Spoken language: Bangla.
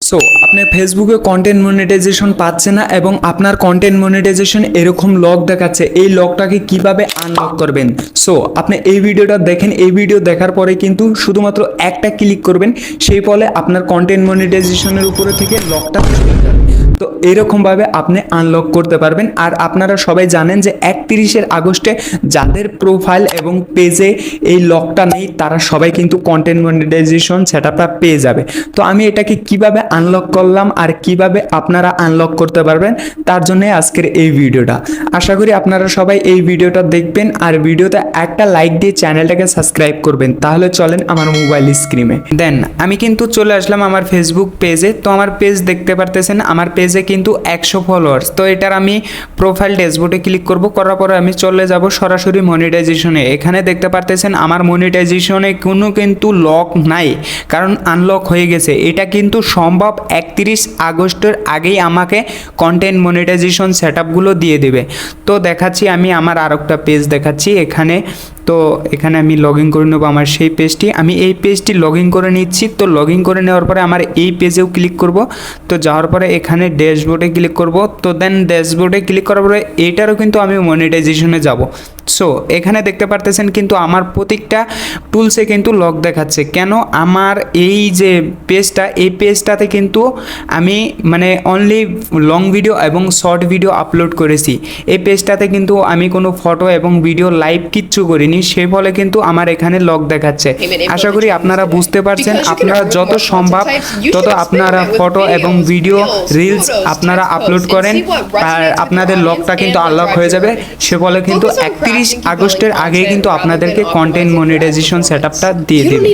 সো আপনি ফেসবুকে কন্টেন্ট মনিটাইজেশন পাচ্ছেন না এবং আপনার কন্টেন্ট মনিটাইজেশন এরকম লক দেখাচ্ছে, এই লকটাকে কিভাবে আনলক করবেন। সো আপনি এই ভিডিওটা দেখেন, এই ভিডিও দেখার পরে কিন্তু শুধুমাত্র একটা ক্লিক করবেন, সেই ফলে আপনার কন্টেন্ট মনিটাইজেশনের উপরে থেকে লকটা চলে যাবে। তো এরকমভাবে আপনি আনলক করতে পারবেন। আর আপনারা সবাই জানেন যে 31 আগস্টে যাদের প্রোফাইল এবং পেজে এই লকটা নেই তারা সবাই কিন্তু কন্টেন্ট মনিটাইজেশন সেটআপটা পেয়ে যাবে। তো আমি এটাকে কিভাবে আনলক করলাম আর কিভাবে আপনারা আনলক করতে পারবেন তার জন্য আজকের এই ভিডিওটা। আশা করি আপনারা সবাই এই ভিডিওটা দেখবেন আর ভিডিওতে একটা লাইক দিয়ে চ্যানেলটাকে সাবস্ক্রাইব করবেন। তাহলে চলেন আমার মোবাইল স্ক্রিনে। দেন আমি কিন্তু চলে আসলাম আমার ফেসবুক পেজে। তো আমার পেজ দেখতে পারতেছেন, আমার পেজে কিন্তু 100 ফলোয়ার্স। তো এটার আমি প্রোফাইল ড্যাশবোর্ডে ক্লিক করব, করার পরে আমি চলে যাব সরাসরি মনিটাইজেশনে। এখানে দেখতে পারতেছেন আমার মনিটাইজেশনে কোনো কিন্তু লক নাই, কারণ আনলক হয়ে গেছে। এটা কিন্তু সম্ভব 31 আগস্টের আগেই আমাকে কন্টেন্ট মনিটাইজেশন সেটআপগুলো দিয়ে দেবে। তো দেখাচ্ছি আমি আমার আরেকটা পেজ দেখাচ্ছি এখানে। তো এখানে আমি লগ ইন করে নেবো আমার সেই পেজটি। আমি এই পেজটি লগ ইন করে নিচ্ছি। তো লগ ইন করে নেওয়ার পরে আমার এই পেজেও ক্লিক করব। তো যাওয়ার পরে এখানে ড্যাশবোর্ডে ক্লিক করব। তো দেন ড্যাশবোর্ডে ক্লিক করার পরে এইটারও কিন্তু আমি মনিটাইজেশনে যাব। সো এখানে দেখতে পারতেছেন কিন্তু আমার প্রত্যেকটা টুলসে কিন্তু লক দেখাচ্ছে। কেন? আমার এই যে পেজটা, এই পেজটাতে কিন্তু আমি মানে অনলি লং ভিডিও এবং শর্ট ভিডিও আপলোড করেছি। এই পেজটাতে কিন্তু আমি কোনো ফটো এবং ভিডিও লাইভ কিচ্ছু করিনি, সেই ফলে কিন্তু আমার এখানে লক দেখাচ্ছে। আশা করি আপনারা বুঝতে পারছেন। আপনারা যত সম্ভব তত আপনারা ফটো এবং ভিডিও রিলস আপনারা আপলোড করেন আর আপনাদের লকটা কিন্তু আনলক হয়ে যাবে। সে ফলে কিন্তু 31 আগস্টের আগেই কিন্তু আপনাদেরকে কন্টেন্ট মনিটাইজেশন সেটআপটা দিয়ে দেবে।